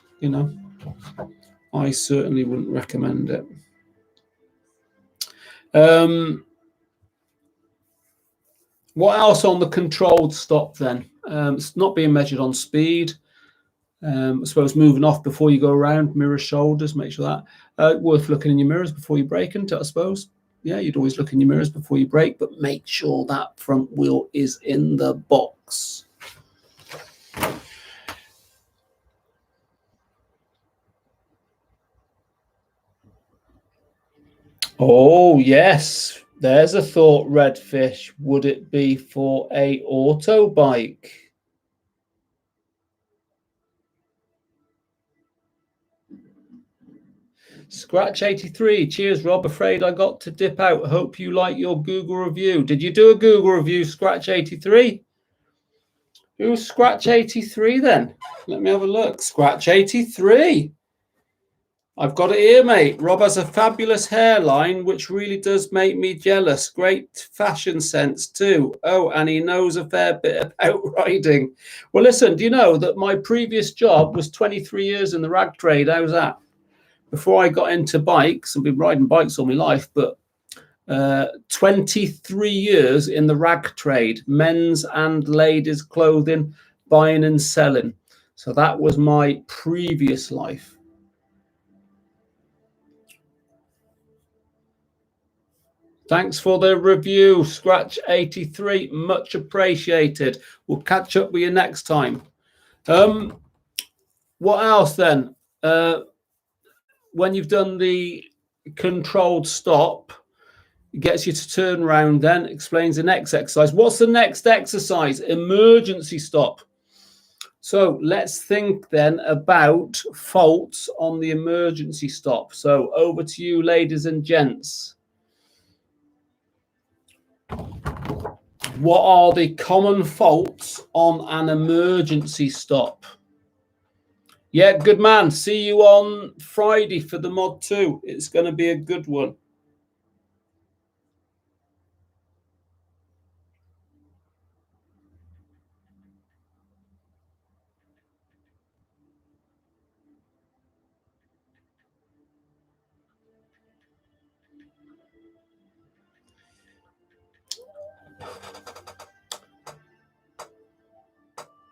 I certainly wouldn't recommend it. What else on the controlled stop then? It's not being measured on speed. I suppose moving off before you go around, mirror shoulders, make sure that. Worth looking in your mirrors before you brake into it, I suppose. Yeah, you'd always look in your mirrors before you brake, but make sure that front wheel is in the box. Oh, yes. There's a thought, Redfish. Would it be for a auto bike? Scratch 83. Cheers, Rob. Afraid I got to dip out. Hope you like your Google review. Did you do a Google review, Scratch 83? Who's Scratch 83 then? Let me have a look. Scratch 83. I've got it here, mate. Rob has a fabulous hairline, which really does make me jealous. Great fashion sense too. Oh, and he knows a fair bit about riding. Well, listen, do you know that my previous job was 23 years in the rag trade? How's that? Before I got into bikes, I've been riding bikes all my life, but 23 years in the rag trade, men's and ladies' clothing, buying and selling. So that was my previous life. Thanks for the review, Scratch 83. Much appreciated. We'll catch up with you next time. What else then? When you've done the controlled stop, it gets you to turn around, then explains the next exercise. What's the next exercise? Emergency stop. So let's think then about faults on the emergency stop. So over to you, ladies and gents. What are the common faults on an emergency stop? Yeah, good man. See you on Friday for the Mod 2. It's going to be a good one.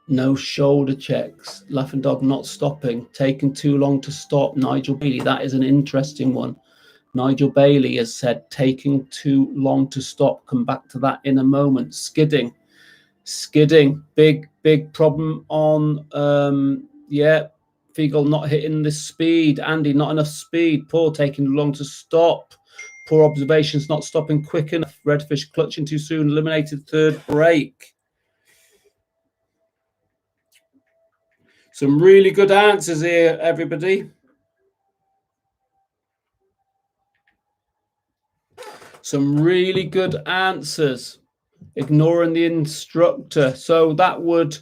No shoulder checks. Laughing Dog not stopping. Taking too long to stop. Nigel Bailey. That is an interesting one. Nigel Bailey has said taking too long to stop. Come back to that in a moment. Skidding. Big problem on Fiegel not hitting the speed. Andy, not enough speed. Paul taking long to stop. Poor observations, not stopping quick enough. Redfish clutching too soon. Eliminated third break. Some really good answers here, everybody. Some really good answers. Ignoring the instructor. So that would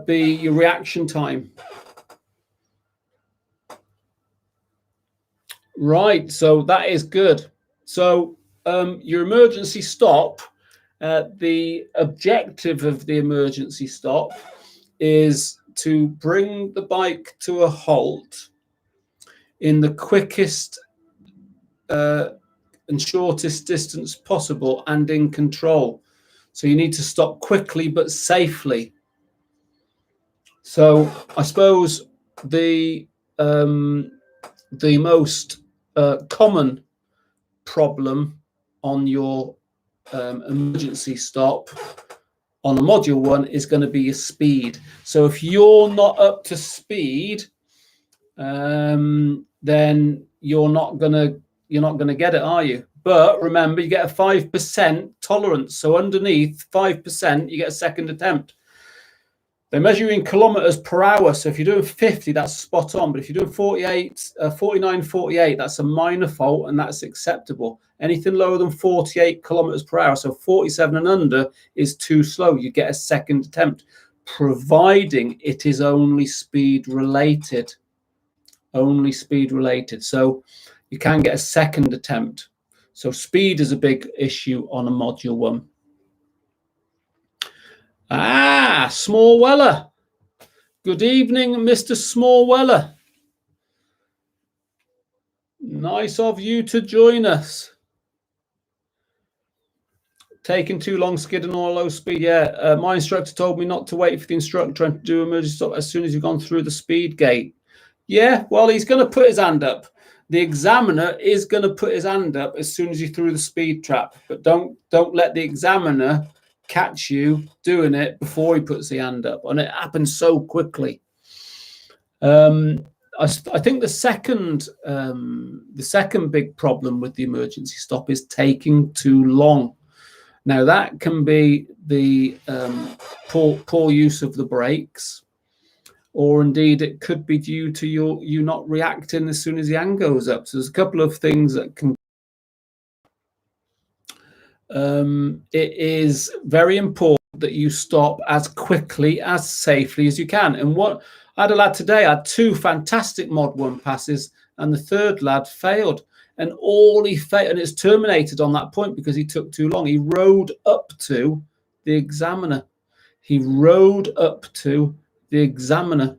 be your reaction time. Right, so that is good. So your emergency stop, the objective of the emergency stop is to bring the bike to a halt in the quickest and shortest distance possible and in control. So you need to stop quickly but safely. So I suppose the most common problem on your emergency stop on a module 1 is going to be your speed. So if you're not up to speed, then you're not gonna get it, are you? But remember, you get a 5% tolerance. So underneath 5%, you get a second attempt. They measure in kilometers per hour. So if you're doing 50, that's spot on. But if you're doing 49, 48, that's a minor fault and that's acceptable. Anything lower than 48 kilometers per hour, so 47 and under, is too slow. You get a second attempt, providing it is only speed related. Only speed related. So you can get a second attempt. So speed is a big issue on a module 1. Smallweller. Good evening, Mr. Smallweller. Nice of you to join us. Taking too long, skidding or low speed. Yeah, my instructor told me not to wait for the instructor and to do emergency stop as soon as you've gone through the speed gate. Yeah, well, he's going to put his hand up. The examiner is going to put his hand up as soon as you're through the speed trap. But don't let the examiner catch you doing it before he puts the hand up. And it happens so quickly. I think the second big problem with the emergency stop is taking too long. Now that can be the poor use of the brakes, or indeed it could be due to you not reacting as soon as the hand goes up. So there's a couple of things that can. It is very important that you stop as quickly, as safely as you can. And what I had a lad today, had 2 fantastic Mod 1 passes, and the third lad failed. And all he failed, and it's terminated on that point because he took too long. He rode up to the examiner. He rode up to the examiner.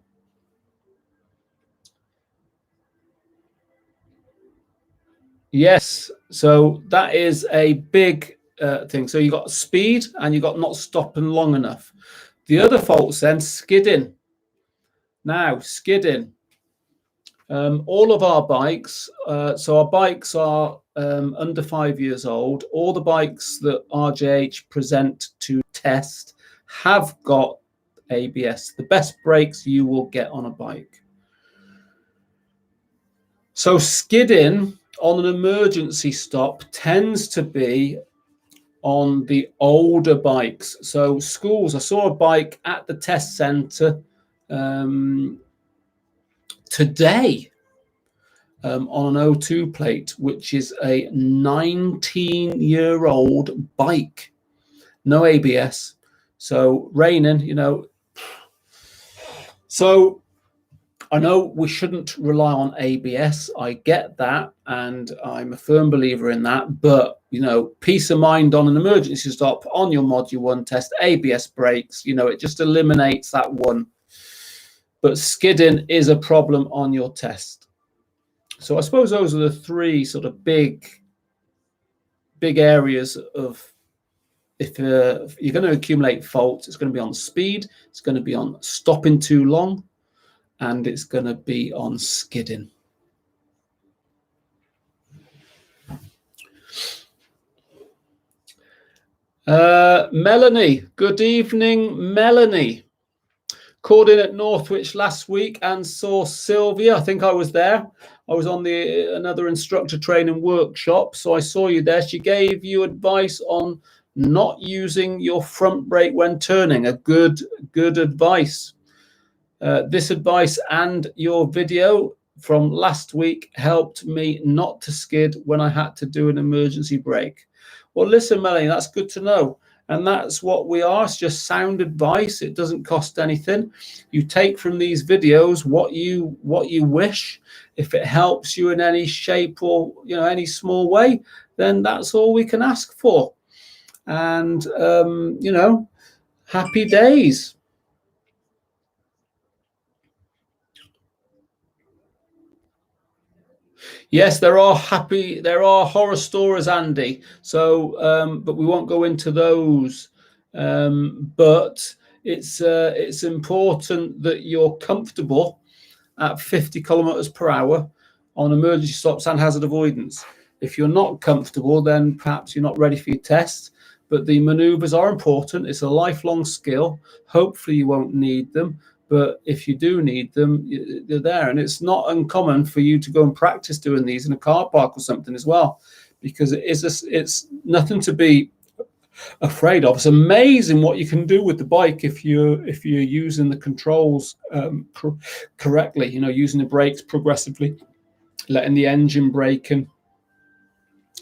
Yes, so that is a big thing. So you got speed and you got not stopping long enough. The other fault's then skidding. Now, skidding. All of our bikes, so our bikes are under 5 years old. All the bikes that RJH present to test have got ABS, the best brakes you will get on a bike. So skidding on an emergency stop tends to be on the older bikes. So schools, I saw a bike at the test centre today on an O2 plate, which is a 19-year-old bike, no ABS. So raining, you know. So I know we shouldn't rely on ABS. I get that, and I'm a firm believer in that. But, you know, peace of mind on an emergency stop, on your Module 1 test, ABS brakes, you know, it just eliminates that one. But skidding is a problem on your test. So I suppose those are the 3 sort of big areas of, if you're going to accumulate faults, it's going to be on speed, it's going to be on stopping too long, and it's going to be on skidding. Melanie, good evening, Melanie. Called in at Northwich last week and saw Sylvia. I think I was there. I was on another instructor training workshop, so I saw you there. She gave you advice on not using your front brake when turning. A good advice. This advice and your video from last week helped me not to skid when I had to do an emergency brake. Well, listen, Melanie, that's good to know. And that's what we are. It's just sound advice. It doesn't cost anything. You take from these videos what you wish. If it helps you in any shape or, you know, any small way, then that's all we can ask for. And, you know, happy days. Yes, there are horror stories, Andy. So, but we won't go into those. But it's important that you're comfortable at 50 kilometers per hour on emergency stops and hazard avoidance. If you're not comfortable, then perhaps you're not ready for your test. But the maneuvers are important. It's a lifelong skill. Hopefully, you won't need them. But if you do need them, they're there. And it's not uncommon for you to go and practice doing these in a car park or something as well, because it's nothing to be afraid of. It's amazing what you can do with the bike if you're using the controls correctly, you know, using the brakes progressively, letting the engine brake and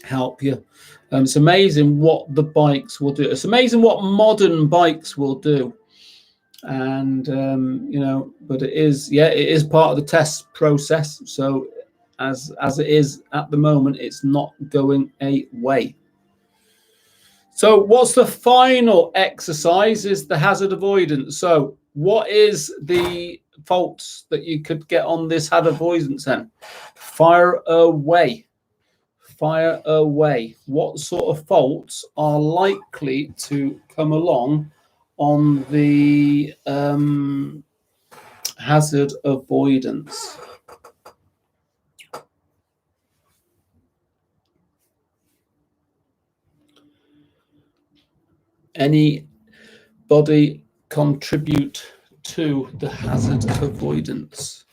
help you. It's amazing what the bikes will do. It's amazing what modern bikes will do. And you know, but it is part of the test process. So as it is at the moment, it's not going away. So what's the final exercise? Is the hazard avoidance. So what is the faults that you could get on this hazard avoidance then? Fire away. Fire away. What sort of faults are likely to come along on the hazard avoidance? Anybody contribute to the hazard avoidance?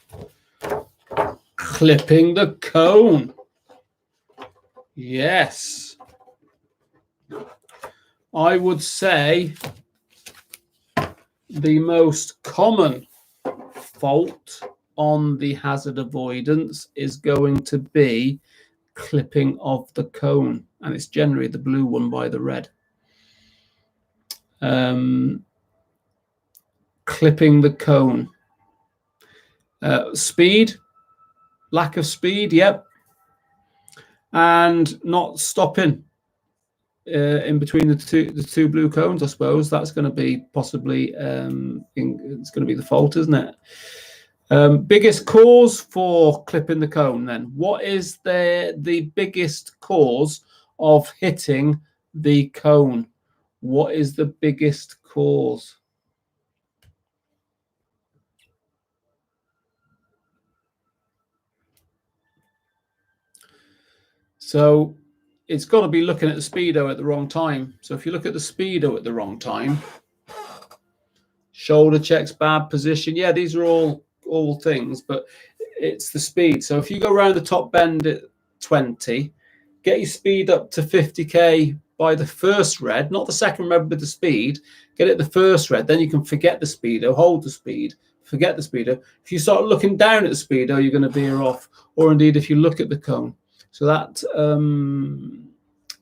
clipping the cone. Yes. I would say the most common fault on the hazard avoidance is going to be clipping of the cone, and it's generally the blue one by the red. Clipping the cone. Speed, lack of speed, yep. And not stopping in between the two blue cones, I suppose. That's going to be possibly, it's going to be the fault, isn't it? Biggest cause for clipping the cone then. What is the biggest cause of hitting the cone? What is the biggest cause? So it's got to be looking at the speedo at the wrong time. So if you look at the speedo at the wrong time, shoulder checks, bad position. Yeah, these are all things, but it's the speed. So if you go around the top bend at 20, get your speed up to 50k by the first red, not the second red with the speed. Get it the first red, then you can forget the speedo, hold the speed, forget the speedo. If you start looking down at the speedo, you're going to veer off, or indeed if you look at the cone. So that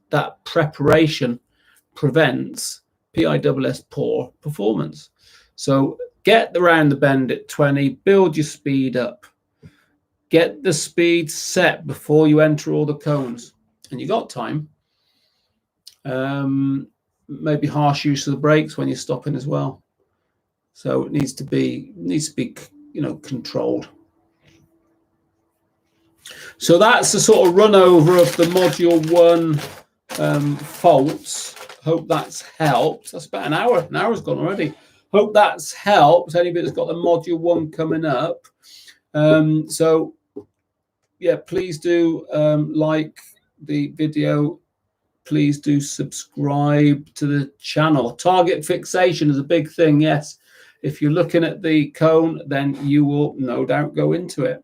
that preparation prevents PISS poor performance. So get around the bend at 20, build your speed up. Get the speed set before you enter all the cones. And you got time. Maybe harsh use of the brakes when you're stopping as well. So it needs to be controlled. So that's the sort of run over of the module 1 faults. Hope that's helped. That's about an hour. An hour's gone already. Hope that's helped anybody that's got the module 1 coming up. So yeah, please do like the video. Please do subscribe to the channel. Target fixation is a big thing. Yes, if you're looking at the cone, then you will no doubt go into it.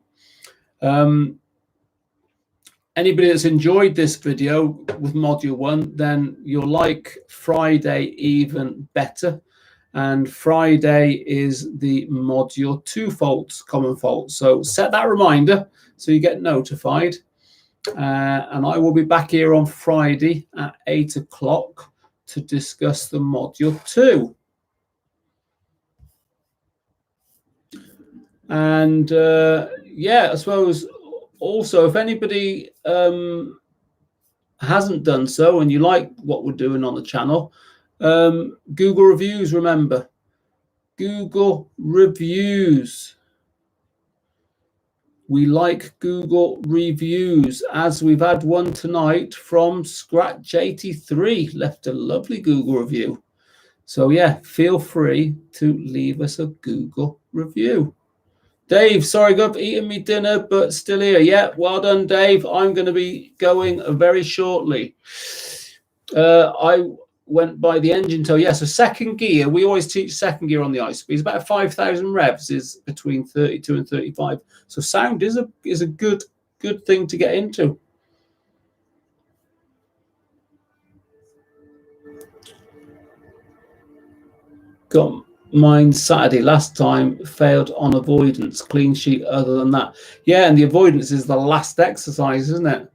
Anybody that's enjoyed this video with module 1, then you'll like Friday even better. And Friday is the module 2 faults, common faults. So set that reminder so you get notified. And I will be back here on Friday at 8 o'clock to discuss the module 2. And yeah, I suppose also if anybody hasn't done so and you like what we're doing on the channel, Google reviews, remember, Google reviews. We like Google reviews, as we've had one tonight from Scratch83, left a lovely Google review. So yeah, feel free to leave us a Google review. Dave, sorry, I've eaten me dinner, but still here. Yeah, well done, Dave. I'm going to be going very shortly. I went by the engine tow. Yeah, so second gear, we always teach second gear on the ice speed. It's about 5,000 revs is between 32 and 35. So sound is a good thing to get into. Got mine Saturday last time, failed on avoidance, clean sheet other than that. Yeah, and the avoidance is the last exercise, isn't it?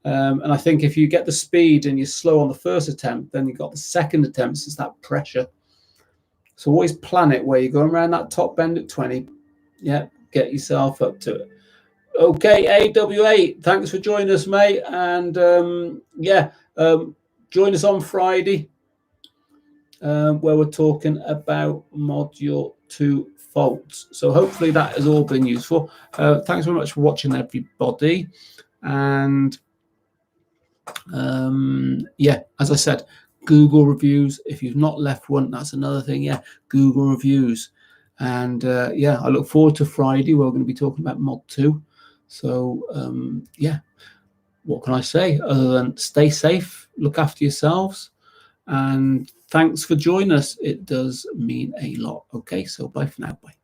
And I think if you get the speed and you're slow on the first attempt, then you've got the second attempt, it's that pressure. So always plan it where you're going around that top bend at 20. Yeah, get yourself up to it. Okay, AW8, thanks for joining us, mate. And join us on Friday where we're talking about module 2 faults. So hopefully that has all been useful. Thanks very much for watching, everybody. And yeah, as I said, Google reviews. If you've not left one, that's another thing. Yeah, Google reviews. And yeah, I look forward to Friday. We're going to be talking about mod 2. So yeah, what can I say other than stay safe, look after yourselves, and thanks for joining us. It does mean a lot. Okay, so bye for now. Bye.